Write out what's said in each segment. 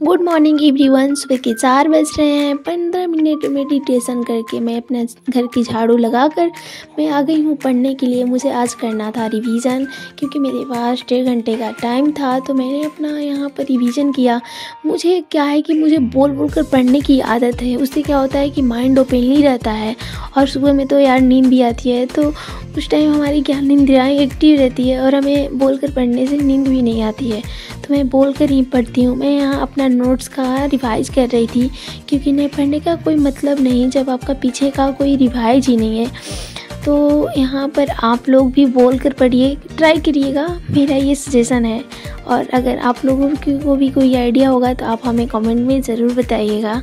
Good morning everyone. सुबह के 4 बज रहे हैं। 15 मिनट मेडिटेशन करके मैं अपने घर की झाड़ू लगाकर मैं आ गई हूँ पढ़ने के लिए। मुझे आज करना था रिवीजन, क्योंकि मेरे पास 1.5 घंटे का टाइम था, तो मैंने अपना यहाँ पर रिवीजन किया। मुझे क्या है कि मुझे बोल बोल कर पढ़ने की आदत है। उससे क्या होता है कि माइंड ओपनली रहता है, और सुबह में तो यार नींद भी आती है, तो उस टाइम हमारी ज्ञानेंद्रियाँ एक्टिव रहती है और हमें बोल कर पढ़ने से नींद भी नहीं आती है। तो मैं बोल कर ही पढ़ती हूँ। मैं यहाँ अपना नोट्स का रिवाइज कर रही थी, क्योंकि नहीं पढ़ने का कोई मतलब नहीं जब आपका पीछे का कोई रिवाइज ही नहीं है। तो यहाँ पर आप लोग भी बोल कर पढ़िए, ट्राई करिएगा, मेरा ये सजेशन है। और अगर आप लोगों को भी कोई आइडिया होगा तो आप हमें कमेंट में ज़रूर बताइएगा।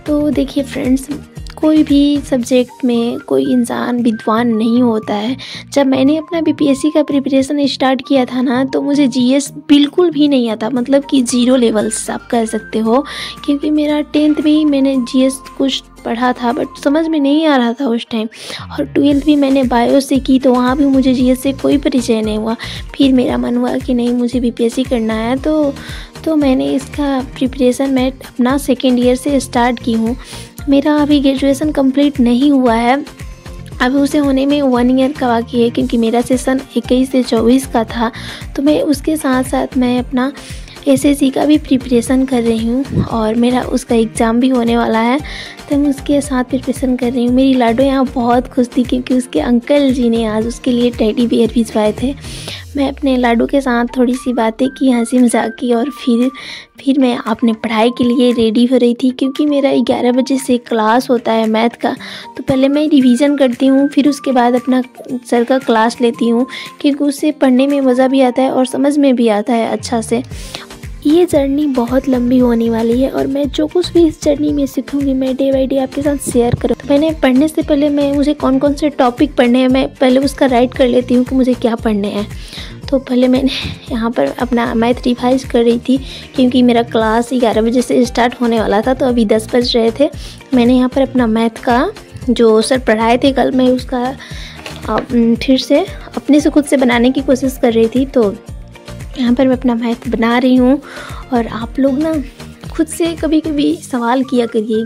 तो देखिए फ्रेंड्स, कोई भी सब्जेक्ट में कोई इंसान विद्वान नहीं होता है। जब मैंने अपना बीपीएससी का प्रिपरेशन स्टार्ट किया था ना, तो मुझे जीएस बिल्कुल भी नहीं आता, मतलब कि 0 लेवल्स आप कह सकते हो। क्योंकि मेरा 10th में ही मैंने जीएस कुछ पढ़ा था, बट समझ में नहीं आ रहा था उस टाइम। और 12th भी मैंने बायो से की, तो वहाँ भी मुझे जीएस से कोई परिचय नहीं हुआ। फिर मेरा मन हुआ कि नहीं, मुझे बीपीएससी करना है, तो मैंने इसका प्रिपरेशन मैं अपना 2nd ईयर से स्टार्ट की हूँ। मेरा अभी ग्रेजुएशन कंप्लीट नहीं हुआ है, अभी उसे होने में 1 ईयर का बाकी है, क्योंकि मेरा सेशन 21 से 24 का था। तो मैं उसके साथ साथ मैं अपना एसएससी का भी प्रिपरेशन कर रही हूँ, और मेरा उसका एग्ज़ाम भी होने वाला है, तो मैं उसके साथ प्रिपरेशन कर रही हूँ। मेरी लाडो यहाँ बहुत खुश थी, क्योंकि उसके अंकल जी ने आज उसके लिए टेडी बियर भिजवाए थे। मैं अपने लाडू के साथ थोड़ी सी बातें की, हंसी मजाक की, और फिर मैं अपने पढ़ाई के लिए रेडी हो रही थी, क्योंकि मेरा 11 बजे से क्लास होता है मैथ का। तो पहले मैं रिवीजन करती हूँ, फिर उसके बाद अपना सर का क्लास लेती हूँ, क्योंकि उससे पढ़ने में मज़ा भी आता है और समझ में भी आता है अच्छा से। ये जर्नी बहुत लंबी होने वाली है, और मैं जो कुछ भी इस जर्नी में सीखूंगी मैं डे बाई डे आपके साथ शेयर करूँ। तो मैंने पढ़ने से पहले मुझे कौन कौन से टॉपिक पढ़ने हैं, मैं पहले उसका राइट कर लेती हूँ कि मुझे क्या पढ़ने हैं। तो पहले मैंने यहाँ पर अपना मैथ रिवाइज कर रही थी, क्योंकि मेरा क्लास 11 बजे से स्टार्ट होने वाला था, तो अभी 10 बज रहे थे। मैंने यहाँ पर अपना मैथ का जो सर पढ़ाए थे कल, मैं उसका फिर से अपने से खुद से बनाने की कोशिश कर रही थी। तो यहाँ पर मैं अपना मैथ बना रही हूँ। और आप लोग ना खुद से कभी कभी सवाल किया करिए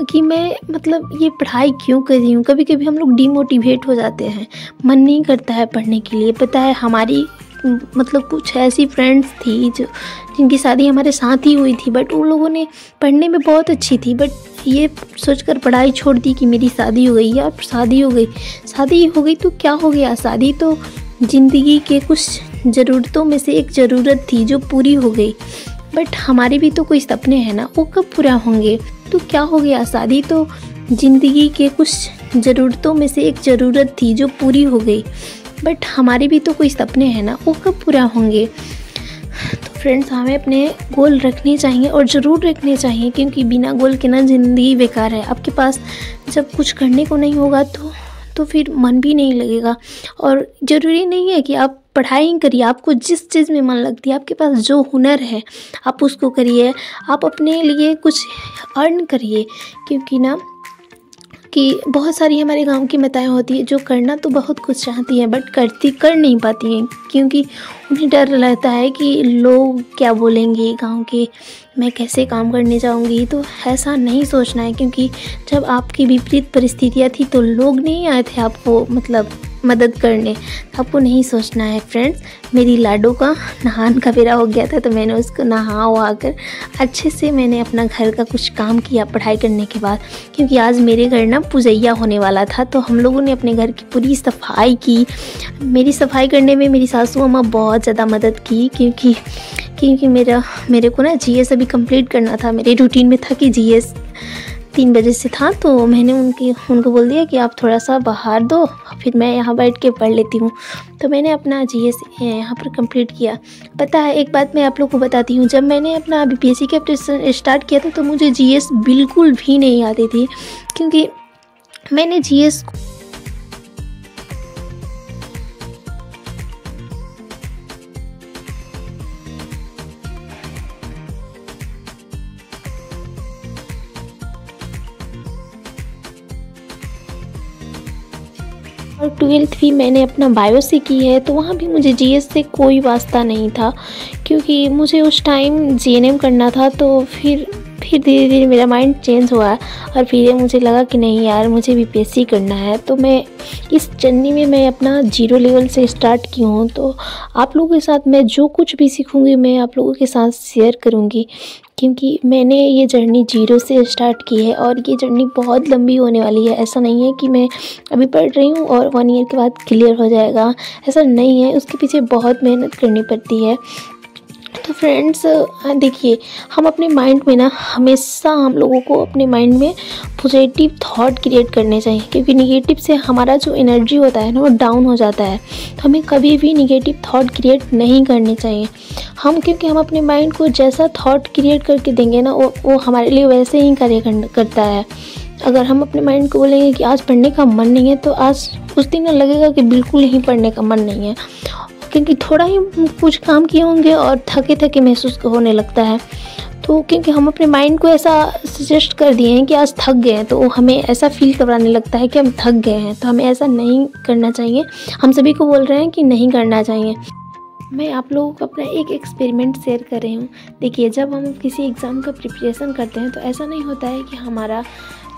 कि मैं मतलब ये पढ़ाई क्यों कर रही हूँ। कभी कभी हम लोग डिमोटिवेट हो जाते हैं, मन नहीं करता है पढ़ने के लिए। पता है, हमारी मतलब कुछ ऐसी फ्रेंड्स थी जिनकी शादी हमारे साथ ही हुई थी, बट उन लोगों ने पढ़ने में बहुत अच्छी थी, बट ये सोचकर पढ़ाई छोड़ दी कि मेरी शादी हो गई। यार शादी हो गई तो क्या हो गया, शादी तो ज़िंदगी के कुछ ज़रूरतों में से एक ज़रूरत थी जो पूरी हो गई। बट हमारे भी तो कोई सपने हैं ना, वो कब पूरा होंगे। तो क्या हो गया, शादी तो ज़िंदगी के कुछ ज़रूरतों में से एक ज़रूरत थी जो पूरी हो गई, बट हमारे भी तो कोई सपने हैं ना, वो कब पूरा होंगे। तो फ्रेंड्स, हमें अपने गोल रखने चाहिए, और ज़रूर रखने चाहिए, क्योंकि बिना गोल के ना ज़िंदगी बेकार है। आपके पास जब कुछ करने को नहीं होगा तो फिर मन भी नहीं लगेगा। और ज़रूरी नहीं है कि आप पढ़ाई करिए, आपको जिस चीज़ में मन लगती है, आपके पास जो हुनर है आप उसको करिए। आप अपने लिए कुछ अर्न करिए, क्योंकि ना कि बहुत सारी हमारे गांव की माताएं होती है जो करना तो बहुत कुछ चाहती हैं, बट कर नहीं पाती हैं, क्योंकि उन्हें डर रहता है कि लोग क्या बोलेंगे गांव के, मैं कैसे काम करने जाऊंगी। तो ऐसा नहीं सोचना है, क्योंकि जब आपकी विपरीत परिस्थितियां थी तो लोग नहीं आए थे आपको मतलब मदद करने। आपको नहीं सोचना है फ्रेंड्स। मेरी लाडो का नहान का बेरा हो गया था, तो मैंने उसको नहा वहा कर अच्छे से मैंने अपना घर का कुछ काम किया पढ़ाई करने के बाद, क्योंकि आज मेरे घर ना पूजैया होने वाला था। तो हम लोगों ने अपने घर की पूरी सफाई की। मेरी सफाई करने में मेरी सासू अम्मा बहुत ज़्यादा मदद की, क्योंकि मेरे को ना जीएस अभी कंप्लीट करना था। मेरे रूटीन में था कि जीएस 3 बजे से था, तो मैंने उनको बोल दिया कि आप थोड़ा सा बाहर दो, फिर मैं यहाँ बैठ के पढ़ लेती हूँ। तो मैंने अपना जीएस यहाँ पर कंप्लीट किया। पता है, एक बात मैं आप लोग को बताती हूँ, जब मैंने अपना बीपीएससी का प्रिपरेशन स्टार्ट किया था तो मुझे जीएस बिल्कुल भी नहीं आती थी, क्योंकि मैंने जीएस और और 12th भी मैंने अपना बायो से की है, तो वहाँ भी मुझे जीएस से कोई वास्ता नहीं था, क्योंकि मुझे उस टाइम जीएनएम करना था। तो फिर धीरे धीरे मेरा माइंड चेंज हुआ और फिर मुझे लगा कि नहीं यार, मुझे बीपीएससी करना है। तो मैं इस जर्नी में मैं अपना 0 लेवल से स्टार्ट की हूँ। तो आप लोगों के साथ मैं जो कुछ भी सीखूँगी मैं आप लोगों के साथ शेयर करूँगी, क्योंकि मैंने ये जर्नी 0 से स्टार्ट की है और ये जर्नी बहुत लंबी होने वाली है। ऐसा नहीं है कि मैं अभी पढ़ रही हूँ और 1 ईयर के बाद क्लियर हो जाएगा, ऐसा नहीं है। उसके पीछे बहुत मेहनत करनी पड़ती है। तो फ्रेंड्स देखिए, हम अपने माइंड में ना हमेशा हम लोगों को अपने माइंड में पॉजिटिव थॉट क्रिएट करने चाहिए, क्योंकि निगेटिव से हमारा जो एनर्जी होता है ना वो डाउन हो जाता है। तो हमें कभी भी निगेटिव थॉट क्रिएट नहीं करने चाहिए क्योंकि हम अपने माइंड को जैसा थॉट क्रिएट करके देंगे ना वो हमारे लिए वैसे ही कार्य करता है। अगर हम अपने माइंड को बोलेंगे कि आज पढ़ने का मन नहीं है, तो आज उस दिन लगेगा कि बिल्कुल ही पढ़ने का मन नहीं है, क्योंकि थोड़ा ही कुछ काम किए होंगे और थके महसूस होने लगता है। तो क्योंकि हम अपने माइंड को ऐसा सजेस्ट कर दिए हैं कि आज थक गए हैं, तो हमें ऐसा फील कराने लगता है कि हम थक गए हैं। तो हमें ऐसा नहीं करना चाहिए। हम सभी को बोल रहे हैं कि नहीं करना चाहिए। मैं आप लोगों को अपना एक एक्सपेरिमेंट शेयर कर रही हूँ। देखिए, जब हम किसी एग्ज़ाम का प्रिपरेशन करते हैं तो ऐसा नहीं होता है कि हमारा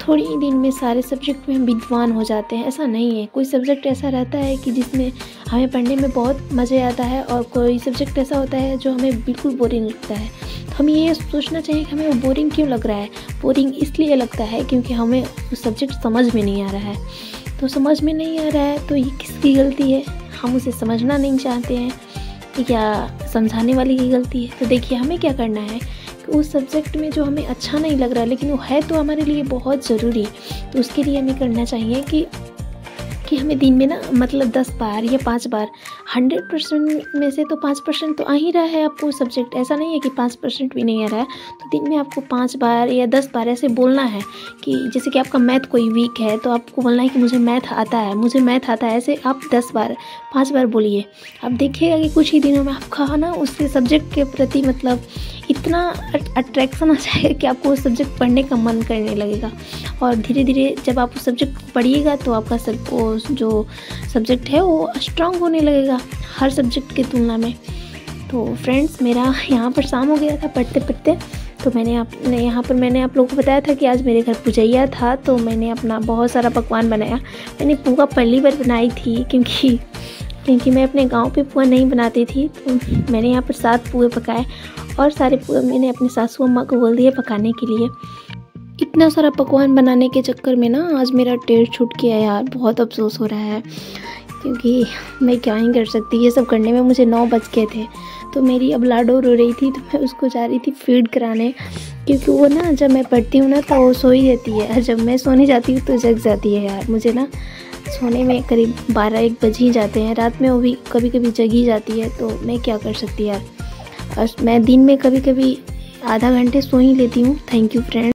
थोड़ी ही दिन में सारे सब्जेक्ट में हम विद्वान हो जाते हैं, ऐसा नहीं है। कोई सब्जेक्ट ऐसा रहता है कि जिसमें हमें पढ़ने में बहुत मज़े आता है और कोई सब्जेक्ट ऐसा होता है जो हमें बिल्कुल बोरिंग लगता है। तो हमें ये सोचना चाहिए कि हमें वो बोरिंग क्यों लग रहा है। बोरिंग इसलिए लगता है क्योंकि हमें वो सब्जेक्ट समझ में नहीं आ रहा है। तो समझ में नहीं आ रहा है तो ये किसकी गलती है? हम उसे समझना नहीं चाहते हैं या समझाने वाले की गलती है? तो देखिए, हमें क्या करना है कि उस सब्जेक्ट में जो हमें अच्छा नहीं लग रहा है लेकिन वो है तो हमारे लिए बहुत ज़रूरी, तो उसके लिए हमें करना चाहिए कि हमें दिन में ना मतलब 10 बार या 5 बार 100% में से तो 5% तो आ ही रहा है आपको सब्जेक्ट। ऐसा नहीं है कि 5% भी नहीं आ रहा है। तो दिन में आपको 5 बार या 10 बार ऐसे बोलना है कि जैसे कि आपका मैथ कोई वीक है तो आपको बोलना है कि मुझे मैथ आता है, मुझे मैथ आता है। ऐसे आप 10 बार 5 बार बोलिए। आप देखिएगा कि कुछ ही दिनों में आपका ना उसके सब्जेक्ट के प्रति मतलब इतना अट्रैक्शन आ जाएगा कि आपको उस सब्जेक्ट पढ़ने का मन करने लगेगा। और धीरे धीरे जब आप उस सब्जेक्ट को पढ़िएगा तो आपका जो सब्जेक्ट है वो स्ट्रांग होने लगेगा हर सब्जेक्ट की तुलना में। तो फ्रेंड्स, मेरा यहाँ पर शाम हो गया था पढ़ते पढ़ते। तो मैंने आप लोगों को बताया था कि आज मेरे घर पूजैया था, तो मैंने अपना बहुत सारा पकवान बनाया। मैंने पुआ पहली बार बनाई थी क्योंकि मैं अपने गांव पे पुआ नहीं बनाती थी। तो मैंने यहाँ पर 7 पुए पकाए और सारे पुए मैंने अपने सासू अम्मा को बोल दिए पकाने के लिए। इतना सारा पकवान बनाने के चक्कर में ना आज मेरा टेस्ट छूट गया यार। बहुत अफसोस हो रहा है, क्योंकि मैं क्या ही कर सकती। ये सब करने में मुझे 9 बज गए थे। तो मेरी अब लाडो रो रही थी तो मैं उसको जा रही थी फीड कराने, क्योंकि वो ना जब मैं पढ़ती हूँ ना तो वो सो ही रहती है और जब मैं सोने जाती हूँ तो जग जाती है यार। मुझे ना सोने में करीब 12-1 बज ही जाते हैं। रात में वो भी कभी कभी जग ही जाती है, तो मैं क्या कर सकती यार। और मैं दिन में कभी कभी आधा घंटे सो ही लेती हूँ। Thank you friend.